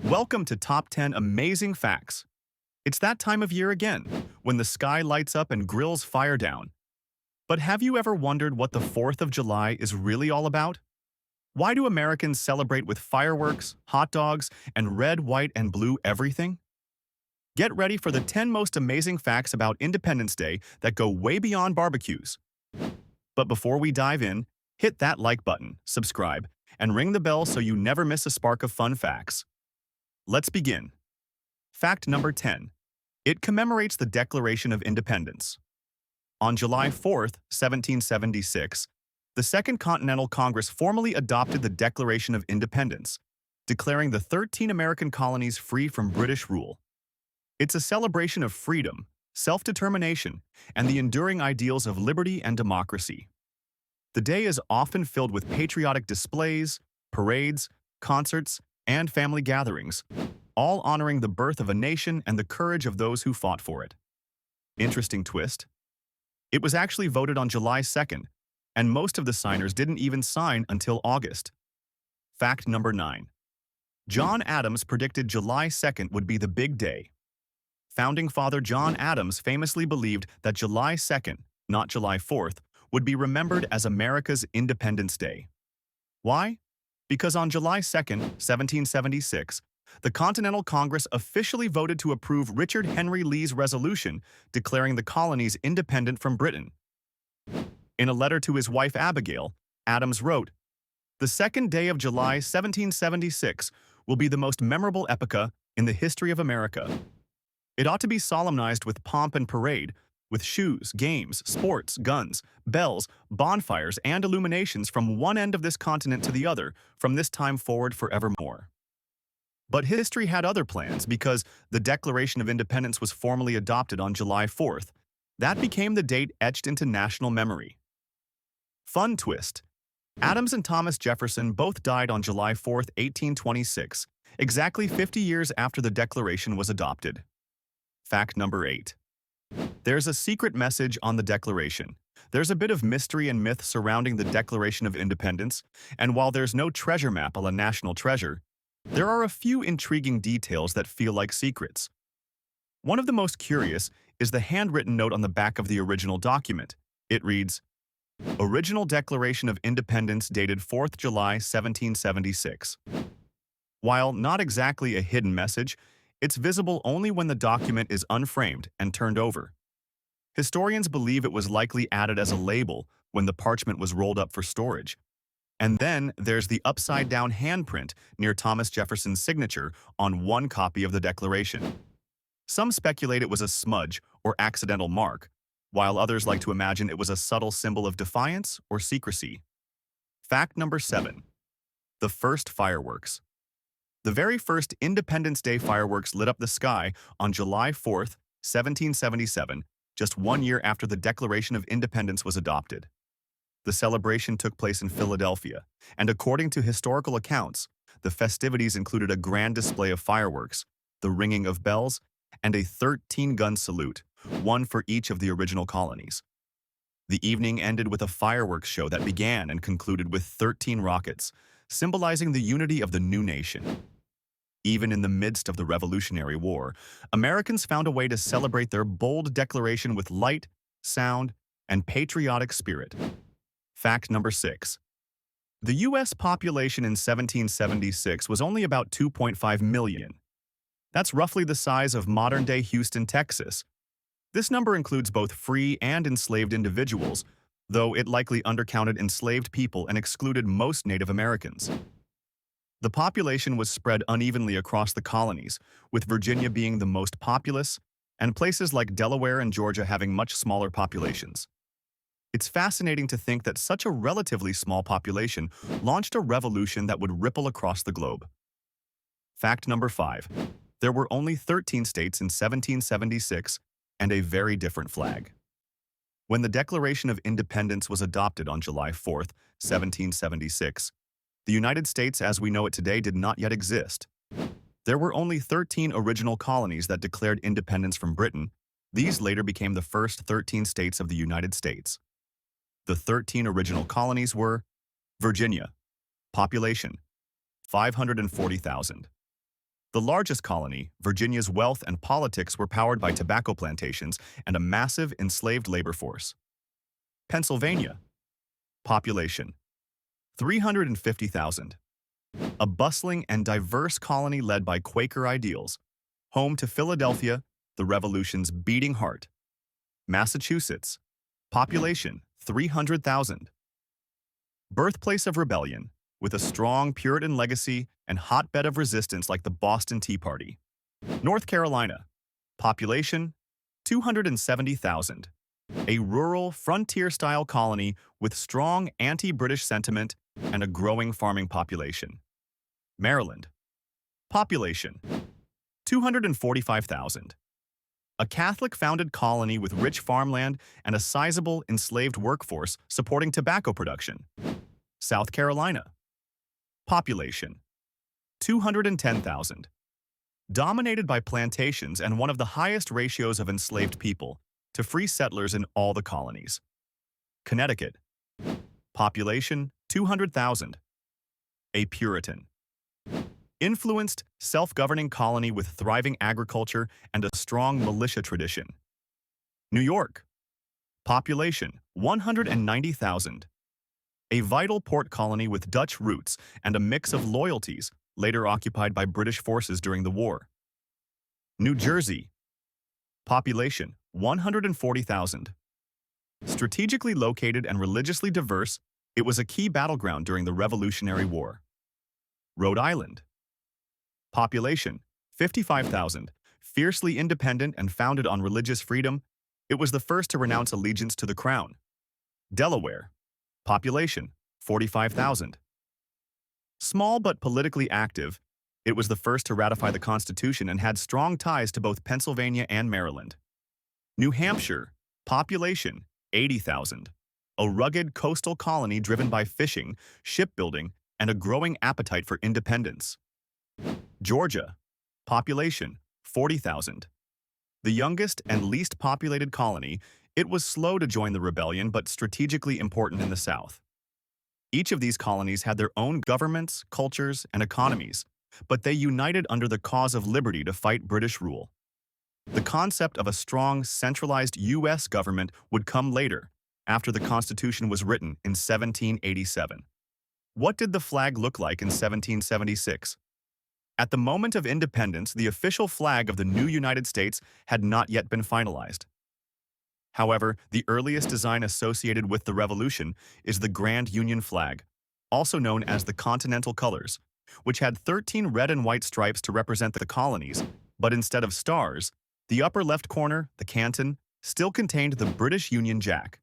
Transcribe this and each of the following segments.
Welcome to Top 10 Amazing Facts. It's that time of year again, when the sky lights up and grills fire down. But have you ever wondered what the 4th of July is really all about? Why do Americans celebrate with fireworks, hot dogs, and red, white, and blue everything? Get ready for the 10 most amazing facts about Independence Day that go way beyond barbecues. But before we dive in, hit that like button, subscribe, and ring the bell so you never miss a spark of fun facts. Let's begin. Fact number 10. It commemorates the Declaration of Independence. On July 4th, 1776, the Second Continental Congress formally adopted the Declaration of Independence, declaring the 13 American colonies free from British rule. It's a celebration of freedom, self-determination, and the enduring ideals of liberty and democracy. The day is often filled with patriotic displays, parades, concerts, and family gatherings, all honoring the birth of a nation and the courage of those who fought for it. Interesting twist. It was actually voted on July 2nd, and most of the signers didn't even sign until August. Fact number 9. John Adams predicted July 2nd would be the big day. Founding father John Adams famously believed that July 2nd, not July 4th, would be remembered as America's Independence Day. Why? Because on July 2nd, 1776, the Continental Congress officially voted to approve Richard Henry Lee's resolution declaring the colonies independent from Britain. In a letter to his wife Abigail, Adams wrote, "The second day of July 1776 will be the most memorable epoch in the history of America. It ought to be solemnized with pomp and parade, with shoes, games, sports, guns, bells, bonfires, and illuminations from one end of this continent to the other, from this time forward forevermore." But history had other plans because the Declaration of Independence was formally adopted on July 4th. That became the date etched into national memory. Fun twist. Adams and Thomas Jefferson both died on July 4th, 1826, exactly 50 years after the Declaration was adopted. Fact number 8. There's a secret message on the Declaration. There's a bit of mystery and myth surrounding the Declaration of Independence, and while there's no treasure map a la National Treasure, there are a few intriguing details that feel like secrets. One of the most curious is the handwritten note on the back of the original document. It reads, "Original Declaration of Independence dated 4th July 1776. While not exactly a hidden message, it's visible only when the document is unframed and turned over. Historians believe it was likely added as a label when the parchment was rolled up for storage. And then there's the upside-down handprint near Thomas Jefferson's signature on one copy of the Declaration. Some speculate it was a smudge or accidental mark, while others like to imagine it was a subtle symbol of defiance or secrecy. Fact number 7. The first fireworks. The very first Independence Day fireworks lit up the sky on July 4th, 1777, just 1 year after the Declaration of Independence was adopted. The celebration took place in Philadelphia, and according to historical accounts, the festivities included a grand display of fireworks, the ringing of bells, and a 13-gun salute, one for each of the original colonies. The evening ended with a fireworks show that began and concluded with 13 rockets, symbolizing the unity of the new nation. Even in the midst of the Revolutionary War, Americans found a way to celebrate their bold declaration with light, sound, and patriotic spirit. Fact number 6. The U.S. population in 1776 was only about 2.5 million. That's roughly the size of modern-day Houston, Texas. This number includes both free and enslaved individuals, though it likely undercounted enslaved people and excluded most Native Americans. The population was spread unevenly across the colonies, with Virginia being the most populous, and places like Delaware and Georgia having much smaller populations. It's fascinating to think that such a relatively small population launched a revolution that would ripple across the globe. Fact number 5. There were only 13 states in 1776 and a very different flag. When the Declaration of Independence was adopted on July 4th, 1776, the United States as we know it today did not yet exist. There were only 13 original colonies that declared independence from Britain. These later became the first 13 states of the United States. The 13 original colonies were Virginia, population 540,000. The largest colony, Virginia's wealth and politics were powered by tobacco plantations and a massive enslaved labor force. Pennsylvania. Population 350,000. A bustling and diverse colony led by Quaker ideals, home to Philadelphia, the Revolution's beating heart. Massachusetts. Population 300,000. Birthplace of rebellion, with a strong Puritan legacy and hotbed of resistance like the Boston Tea Party. North Carolina. Population 270,000. A rural, frontier-style colony with strong anti-British sentiment and a growing farming population. Maryland. Population 245,000. A Catholic-founded colony with rich farmland and a sizable enslaved workforce supporting tobacco production. South Carolina. Population 210,000. Dominated by plantations and one of the highest ratios of enslaved people to free settlers in all the colonies. Connecticut. Population 200,000. A Puritan, influenced, self-governing colony with thriving agriculture and a strong militia tradition. New York. Population 190,000. A vital port colony with Dutch roots and a mix of loyalties, later occupied by British forces during the war. New Jersey. Population 140,000. Strategically located and religiously diverse, it was a key battleground during the Revolutionary War. Rhode Island. Population 55,000. Fiercely independent and founded on religious freedom, it was the first to renounce allegiance to the crown. Delaware. Population 45,000. Small but politically active, it was the first to ratify the Constitution and had strong ties to both Pennsylvania and Maryland. New Hampshire. Population 80,000. A rugged coastal colony driven by fishing, shipbuilding, and a growing appetite for independence. Georgia. Population 40,000. The youngest and least populated colony, it was slow to join the rebellion but strategically important in the South. Each of these colonies had their own governments, cultures, and economies, but they united under the cause of liberty to fight British rule. The concept of a strong, centralized U.S. government would come later, after the Constitution was written in 1787. What did the flag look like in 1776? At the moment of independence, the official flag of the new United States had not yet been finalized. However, the earliest design associated with the Revolution is the Grand Union Flag, also known as the Continental Colors, which had 13 red and white stripes to represent the colonies, but instead of stars, the upper left corner, the canton, still contained the British Union Jack.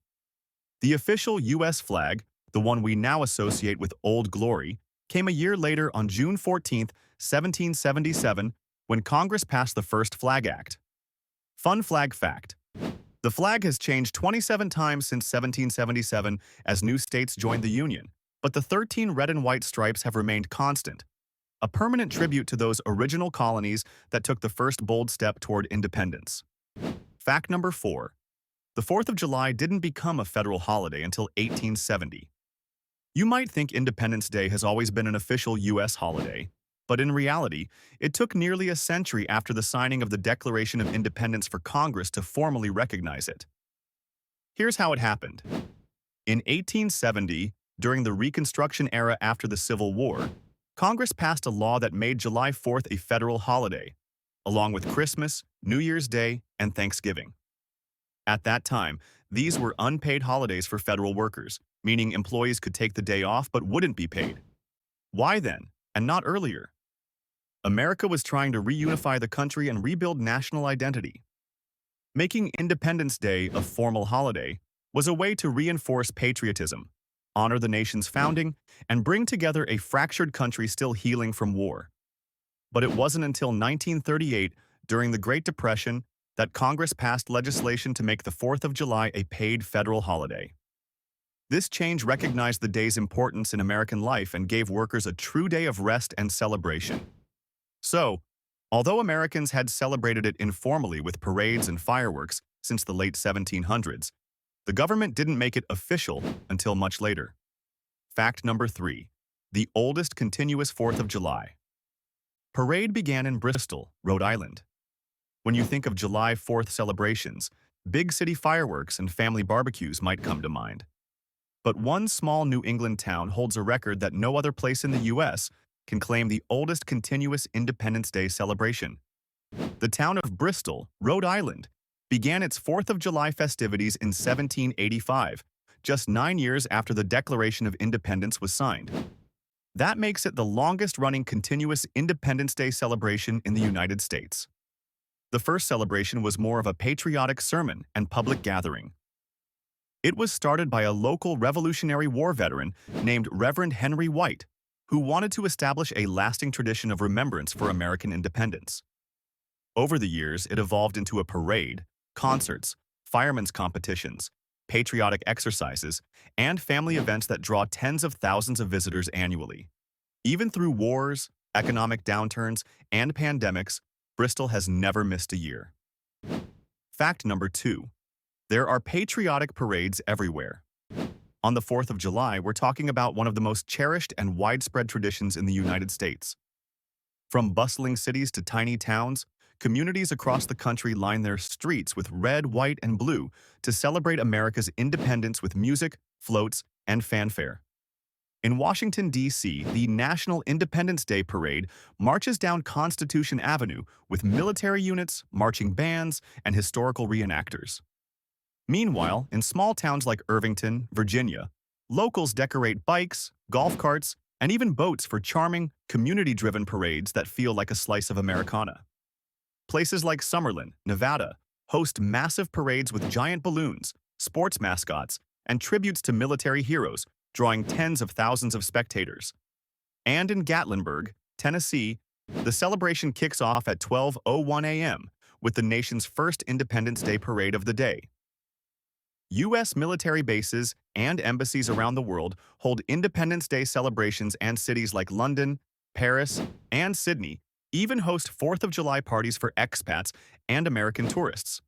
The official U.S. flag, the one we now associate with Old Glory, came a year later on June 14, 1777, when Congress passed the first Flag Act. Fun flag fact: the flag has changed 27 times since 1777 as new states joined the Union, but the 13 red and white stripes have remained constant, a permanent tribute to those original colonies that took the first bold step toward independence. Fact number 4. The 4th of July didn't become a federal holiday until 1870. You might think Independence Day has always been an official U.S. holiday, but in reality, it took nearly a century after the signing of the Declaration of Independence for Congress to formally recognize it. Here's how it happened. In 1870, during the Reconstruction era after the Civil War, Congress passed a law that made July 4th a federal holiday, along with Christmas, New Year's Day, and Thanksgiving. At that time, these were unpaid holidays for federal workers, meaning employees could take the day off but wouldn't be paid. Why then, and not earlier? America was trying to reunify the country and rebuild national identity. Making Independence Day a formal holiday was a way to reinforce patriotism, honor the nation's founding, and bring together a fractured country still healing from war. But it wasn't until 1938, during the Great Depression, that Congress passed legislation to make the 4th of July a paid federal holiday. This change recognized the day's importance in American life and gave workers a true day of rest and celebration. So, although Americans had celebrated it informally with parades and fireworks since the late 1700s, the government didn't make it official until much later. Fact number 3. The oldest continuous 4th of July. Parade began in Bristol, Rhode Island. When you think of July 4th celebrations, big city fireworks and family barbecues might come to mind. But one small New England town holds a record that no other place in the U.S. can claim the oldest continuous Independence Day celebration. The town of Bristol, Rhode Island, began its 4th of July festivities in 1785, just 9 years after the Declaration of Independence was signed. That makes it the longest-running continuous Independence Day celebration in the United States. The first celebration was more of a patriotic sermon and public gathering. It was started by a local Revolutionary War veteran named Reverend Henry White, who wanted to establish a lasting tradition of remembrance for American independence. Over the years, it evolved into a parade, concerts, firemen's competitions, patriotic exercises, and family events that draw tens of thousands of visitors annually. Even through wars, economic downturns, and pandemics, Bristol has never missed a year. Fact number 2. There are patriotic parades everywhere. On the 4th of July, we're talking about one of the most cherished and widespread traditions in the United States. From bustling cities to tiny towns, communities across the country line their streets with red, white, and blue to celebrate America's independence with music, floats, and fanfare. In Washington, D.C., the National Independence Day Parade marches down Constitution Avenue with military units, marching bands, and historical reenactors. Meanwhile, in small towns like Irvington, Virginia, locals decorate bikes, golf carts, and even boats for charming, community-driven parades that feel like a slice of Americana. Places like Summerlin, Nevada, host massive parades with giant balloons, sports mascots, and tributes to military heroes, drawing tens of thousands of spectators. And in Gatlinburg, Tennessee, the celebration kicks off at 12:01 a.m. with the nation's first Independence Day parade of the day. U.S. military bases and embassies around the world hold Independence Day celebrations, and cities like London, Paris, and Sydney even host 4th of July parties for expats and American tourists.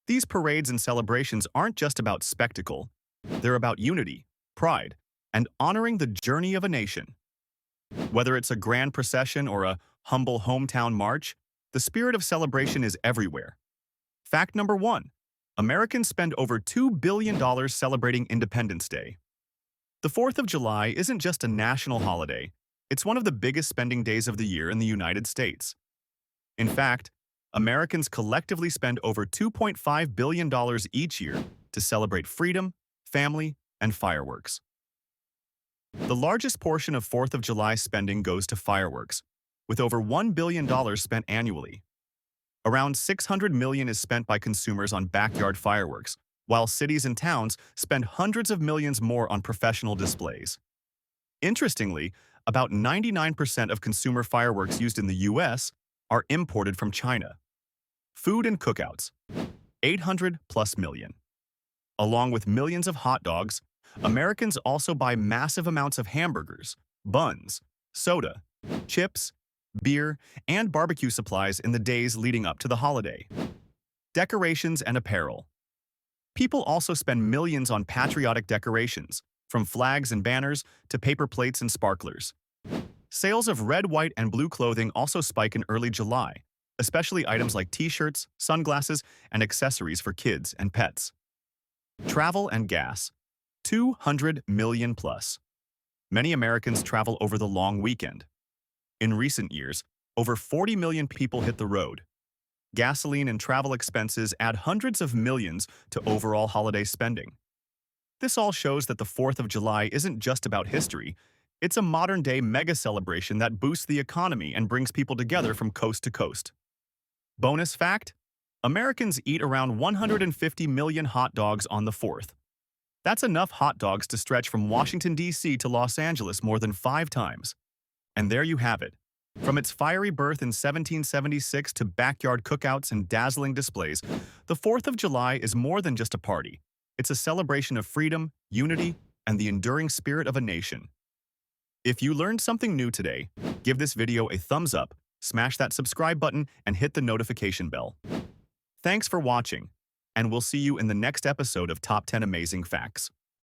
These parades and celebrations aren't just about spectacle. They're about unity, pride, and honoring the journey of a nation. Whether it's a grand procession or a humble hometown march, the spirit of celebration is everywhere. Fact number 1. Americans spend over $2 billion celebrating Independence Day. The 4th of July isn't just a national holiday. It's one of the biggest spending days of the year in the United States. In fact, Americans collectively spend over $2.5 billion each year to celebrate freedom, family, and fireworks. The largest portion of 4th of July spending goes to fireworks, with over $1 billion spent annually. Around $600 million is spent by consumers on backyard fireworks, while cities and towns spend hundreds of millions more on professional displays. Interestingly, about 99% of consumer fireworks used in the U.S. are imported from China. Food and cookouts, 800 plus million. Along with millions of hot dogs, Americans also buy massive amounts of hamburgers, buns, soda, chips, beer, and barbecue supplies in the days leading up to the holiday. Decorations and apparel. People also spend millions on patriotic decorations, from flags and banners to paper plates and sparklers. Sales of red, white, and blue clothing also spike in early July, especially items like t-shirts, sunglasses, and accessories for kids and pets. Travel and gas, 200 million plus. Many Americans travel over the long weekend. In recent years, over 40 million people hit the road. Gasoline and travel expenses add hundreds of millions to overall holiday spending. This all shows that the 4th of July isn't just about history. It's a modern-day mega celebration that boosts the economy and brings people together from coast to coast. Bonus fact: Americans eat around 150 million hot dogs on the 4th. That's enough hot dogs to stretch from Washington, D.C. to Los Angeles more than 5 times. And there you have it. From its fiery birth in 1776 to backyard cookouts and dazzling displays, the 4th of July is more than just a party. It's a celebration of freedom, unity, and the enduring spirit of a nation. If you learned something new today, give this video a thumbs up, smash that subscribe button, and hit the notification bell. Thanks for watching, and we'll see you in the next episode of Top 10 Amazing Facts.